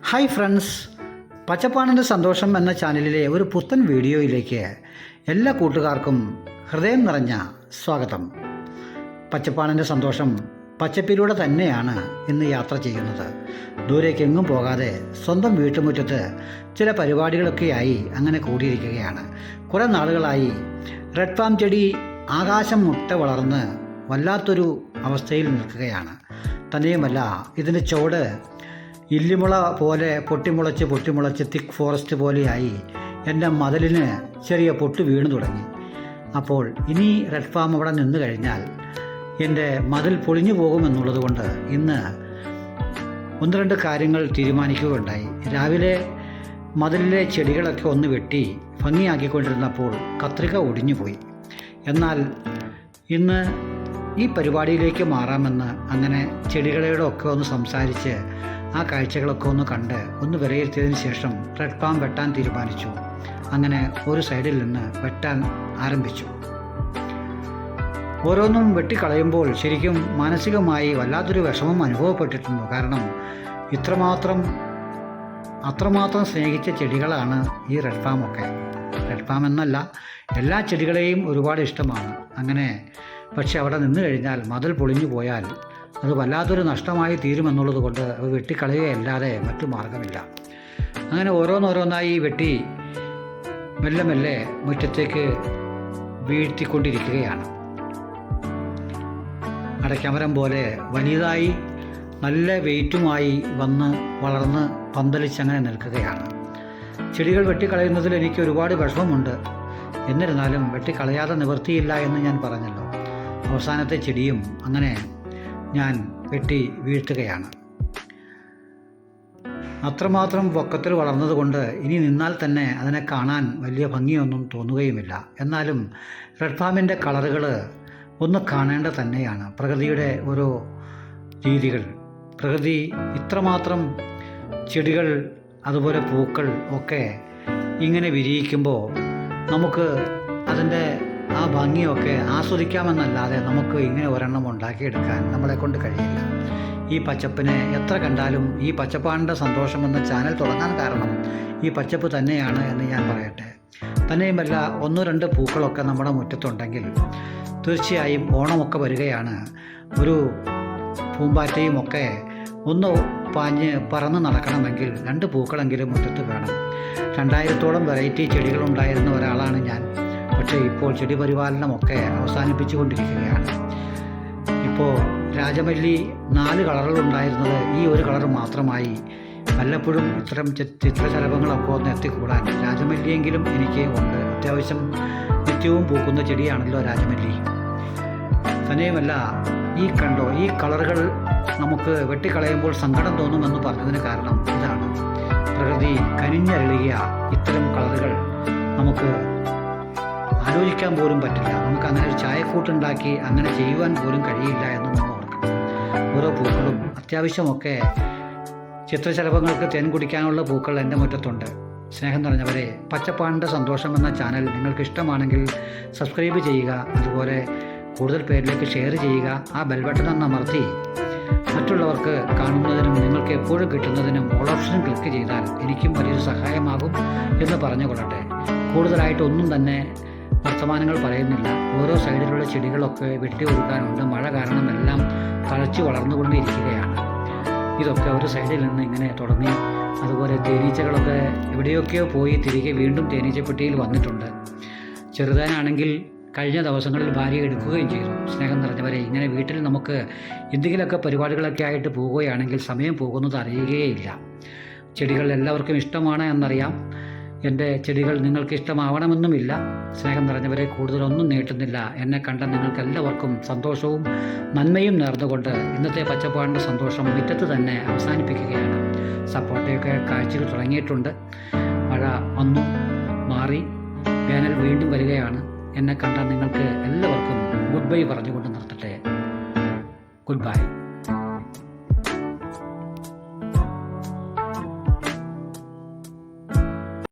Hi friends, പച്ചപ്പാണിൻ്റെ സന്തോഷം എന്ന ചാനലിലെ ഒരു പുത്തൻ വീഡിയോയിലേക്ക് എല്ലാ കൂട്ടുകാർക്കും ഹൃദയം നിറഞ്ഞ സ്വാഗതം. പച്ചപ്പാണിൻ്റെ സന്തോഷം പച്ചപ്പിലൂടെ തന്നെയാണ് ഇന്ന് യാത്ര ചെയ്യുന്നത്. ദൂരേക്കെങ്ങും പോകാതെ സ്വന്തം വീട്ടുമുറ്റത്ത് ചില പരിപാടികളൊക്കെയായി അങ്ങനെ കൂടിയിരിക്കുകയാണ്. കുറേ നാളുകളായി റെഡ് പാം ചെടി ആകാശം മുട്ട വളർന്ന് വല്ലാത്തൊരു അവസ്ഥയിൽ നിൽക്കുകയാണ്. തന്നെയുമല്ല, ഇതിൻ്റെ ചുവട് ഇല്ലിമുള പോലെ പൊട്ടിമുളച്ച് തിക്ക് ഫോറസ്റ്റ് പോലെയായി എൻ്റെ മതിലിന് ചെറിയ പൊട്ട് വീണു തുടങ്ങി. അപ്പോൾ ഇനി റെഡ് ഫാം അവിടെ നിന്ന് കഴിഞ്ഞാൽ എൻ്റെ മതിൽ പൊളിഞ്ഞു പോകുമെന്നുള്ളത് കൊണ്ട് ഇന്ന് ഒന്ന് രണ്ട് കാര്യങ്ങൾ തീരുമാനിക്കുകയുണ്ടായി. രാവിലെ മതിലിലെ ചെടികളൊക്കെ ഒന്ന് വെട്ടി ഭംഗിയാക്കിക്കൊണ്ടിരുന്നപ്പോൾ കത്രിക ഒടിഞ്ഞു പോയി. എന്നാൽ ഇന്ന് ഈ പരിപാടിയിലേക്ക് മാറാമെന്ന് അങ്ങനെ ചെടികളോട് ഒക്കെ ഒന്ന് സംസാരിച്ച് ആ കാഴ്ചകളൊക്കെ ഒന്ന് കണ്ട് ഒന്ന് വിലയിരുത്തിയതിന് ശേഷം റെഡ് പാം വെട്ടാൻ തീരുമാനിച്ചു. അങ്ങനെ ഒരു സൈഡിൽ നിന്ന് വെട്ടാൻ ആരംഭിച്ചു. ഓരോന്നും വെട്ടിക്കളയുമ്പോൾ ശരിക്കും മാനസികമായി വല്ലാത്തൊരു വിഷമം അനുഭവപ്പെട്ടിട്ടുണ്ട്. കാരണം അത്രമാത്രം സ്നേഹിച്ച ചെടികളാണ് ഈ റെഡ് പാമൊക്കെ. റെഡ് പാം എന്നല്ല, എല്ലാ ചെടികളെയും ഒരുപാട് ഇഷ്ടമാണ്. അങ്ങനെ പക്ഷെ അവിടെ നിന്ന് കഴിഞ്ഞാൽ മതിൽ പൊളിഞ്ഞു പോയാൽ അത് വല്ലാത്തൊരു നഷ്ടമായി തീരുമെന്നുള്ളത് കൊണ്ട് അത് വെട്ടിക്കളയുകയല്ലാതെ മറ്റു മാർഗമില്ല. അങ്ങനെ ഓരോന്നോരോന്നായി വെട്ടി മെല്ലെ മെല്ലെ മുറ്റത്തേക്ക് വീഴ്ത്തിക്കൊണ്ടിരിക്കുകയാണ്. അടയ്ക്കമരം പോലെ വലുതായി നല്ല വെയിറ്റുമായി വന്ന് വളർന്ന് പന്തലിച്ചങ്ങനെ നിൽക്കുകയാണ്. ചെടികൾ വെട്ടിക്കളയുന്നതിൽ എനിക്ക് ഒരുപാട് വിഷമമുണ്ട്. എന്നിരുന്നാലും വെട്ടിക്കളയാതെ നിവൃത്തിയില്ല എന്ന് ഞാൻ പറഞ്ഞല്ലോ. അവസാനത്തെ ചെടിയും അങ്ങനെ ഞാൻ വെട്ടി വീഴ്ത്തുകയാണ്. അത്രമാത്രം പൊക്കത്തിൽ വളർന്നതുകൊണ്ട് ഇനി നിന്നാൽ തന്നെ അതിനെ കാണാൻ വലിയ ഭംഗിയൊന്നും തോന്നുകയുമില്ല. എന്നാലും റെഡ് ഫാമിൻ്റെ കളറുകൾ ഒന്ന് കാണേണ്ട തന്നെയാണ്. പ്രകൃതിയുടെ ഓരോ രീതികൾ, പ്രകൃതി ഇത്രമാത്രം ചെടികൾ അതുപോലെ പൂക്കൾ ഒക്കെ ഇങ്ങനെ വിരിയിക്കുമ്പോൾ നമുക്ക് അതിൻ്റെ ആ ഭംഗിയൊക്കെ ആസ്വദിക്കാമെന്നല്ലാതെ നമുക്ക് ഇങ്ങനെ ഒരെണ്ണം ഉണ്ടാക്കിയെടുക്കാൻ നമ്മളെ കൊണ്ട് കഴിയില്ല. ഈ പച്ചപ്പിനെ എത്ര കണ്ടാലും ഈ പച്ചപ്പാണിൻ്റെ സന്തോഷം എന്ന ചാനൽ തുടങ്ങാൻ കാരണം ഈ പച്ചപ്പ് തന്നെയാണ് എന്ന് ഞാൻ പറയട്ടെ. തന്നെയുമല്ല, ഒന്നോ രണ്ട് പൂക്കളൊക്കെ നമ്മുടെ മുറ്റത്തുണ്ടെങ്കിൽ തീർച്ചയായും ഓണമൊക്കെ വരികയാണ്. ഒരു പൂമ്പാറ്റയും ഒക്കെ ഒന്ന് പാഞ്ഞ് പറന്ന് നടക്കണമെങ്കിൽ രണ്ട് പൂക്കളെങ്കിലും മുറ്റത്ത് വേണം. 2000-ഓളം വെറൈറ്റി ചെടികളുണ്ടായിരുന്ന ഒരാളാണ് ഞാൻ. പക്ഷേ ഇപ്പോൾ ചെടി പരിപാലനമൊക്കെ അവസാനിപ്പിച്ചുകൊണ്ടിരിക്കുകയാണ്. ഇപ്പോൾ രാജമല്ലി 4 കളറുകളുണ്ടായിരുന്നത് ഈ ഒരു കളർ മാത്രമായി. വല്ലപ്പോഴും ഇത്തരം ചിത്രശലഭങ്ങളൊക്കെ ഒന്ന് എത്തിക്കൂടാൻ രാജമല്ലിയെങ്കിലും എനിക്ക് ഉണ്ട്. അത്യാവശ്യം നിത്യവും പൂക്കുന്ന ചെടിയാണല്ലോ രാജമല്ലി. തന്നെയുമല്ല, ഈ കളറുകൾ നമുക്ക് വെട്ടിക്കളയുമ്പോൾ സങ്കടം തോന്നുമെന്ന് പറഞ്ഞതിന് കാരണം ഇതാണ്. പ്രകൃതി കനിഞ്ഞരുളിയ ഇത്തരം കളറുകൾ നമുക്ക് ആലോചിക്കാൻ പോലും പറ്റില്ല. നമുക്ക് അങ്ങനെ ഒരു ചായക്കൂട്ടുണ്ടാക്കി അങ്ങനെ ചെയ്യുവാൻ പോലും കഴിയില്ല എന്ന് നമ്മൾ ഓർക്കണം. ഓരോ പൂക്കളും അത്യാവശ്യമൊക്കെ ചിത്രശലഭങ്ങൾക്ക് തേൻ കുടിക്കാനുള്ള പൂക്കൾ എൻ്റെ മുറ്റത്തുണ്ട്. സ്നേഹം നിറഞ്ഞവരെ, പച്ചപ്പാണിൻ്റെ സന്തോഷം എന്ന ചാനൽ നിങ്ങൾക്ക് ഇഷ്ടമാണെങ്കിൽ സബ്സ്ക്രൈബ് ചെയ്യുക. അതുപോലെ കൂടുതൽ പേരിലേക്ക് ഷെയർ ചെയ്യുക. ആ ബെൽ ബട്ടൺ ഒന്ന് അമർത്തി മറ്റുള്ളവർക്ക് കാണുന്നതിനും നിങ്ങൾക്ക് എപ്പോഴും കിട്ടുന്നതിനും ഓൾ ഓപ്ഷനും ക്ലിക്ക് ചെയ്താൽ എനിക്കും വലിയൊരു സഹായമാകും എന്ന് പറഞ്ഞുകൊള്ളട്ടെ. കൂടുതലായിട്ടൊന്നും തന്നെ വർത്തമാനങ്ങൾ പറയുന്നില്ല. ഓരോ സൈഡിലുള്ള ചെടികളൊക്കെ വെട്ടി ഒതുക്കാനുണ്ട്. മഴ കാരണം എല്ലാം തഴച്ചു വളർന്നുകൊണ്ടിരിക്കുകയാണ്. ഇതൊക്കെ ഒരു സൈഡിൽ നിന്ന് ഇങ്ങനെ തുടങ്ങി. അതുപോലെ തേനീച്ചകളൊക്കെ എവിടെയൊക്കെയോ പോയി തിരികെ വീണ്ടും തേനീച്ചപ്പെട്ടിയിൽ വന്നിട്ടുണ്ട്. ചെറുതാനാണെങ്കിൽ കഴിഞ്ഞ ദിവസങ്ങളിൽ ഭാര്യ എടുക്കുകയും ചെയ്തു. സ്നേഹം നിറഞ്ഞവരെ, ഇങ്ങനെ വീട്ടിൽ നമുക്ക് എന്തെങ്കിലുമൊക്കെ പരിപാടികളൊക്കെ ആയിട്ട് പോവുകയാണെങ്കിൽ സമയം പോകുന്നത് അറിയുകയില്ല. ചെടികൾ എല്ലാവർക്കും ഇഷ്ടമാണ് എന്നറിയാം. എൻ്റെ ചെടികൾ നിങ്ങൾക്ക് ഇഷ്ടമാവണമെന്നുമില്ല. സ്നേഹം നിറഞ്ഞവരെ, കൂടുതലൊന്നും നീട്ടുന്നില്ല. എന്നെ കണ്ട നിങ്ങൾക്കെല്ലാവർക്കും സന്തോഷവും നന്മയും നേർന്നുകൊണ്ട് ഇന്നത്തെ പച്ചപ്പാണിൻ്റെ സന്തോഷം മുറ്റത്ത് തന്നെ അവസാനിപ്പിക്കുകയാണ്. സപ്പോർട്ടയൊക്കെ കാഴ്ചകൾ തുടങ്ങിയിട്ടുണ്ട്. മഴ വന്നു മാറി, വേനൽ വീണ്ടും വരികയാണ്. എന്നെ കണ്ട നിങ്ങൾക്ക് എല്ലാവർക്കും ഗുഡ് ബൈ പറഞ്ഞുകൊണ്ട് നിർത്തട്ടെ. Good bye.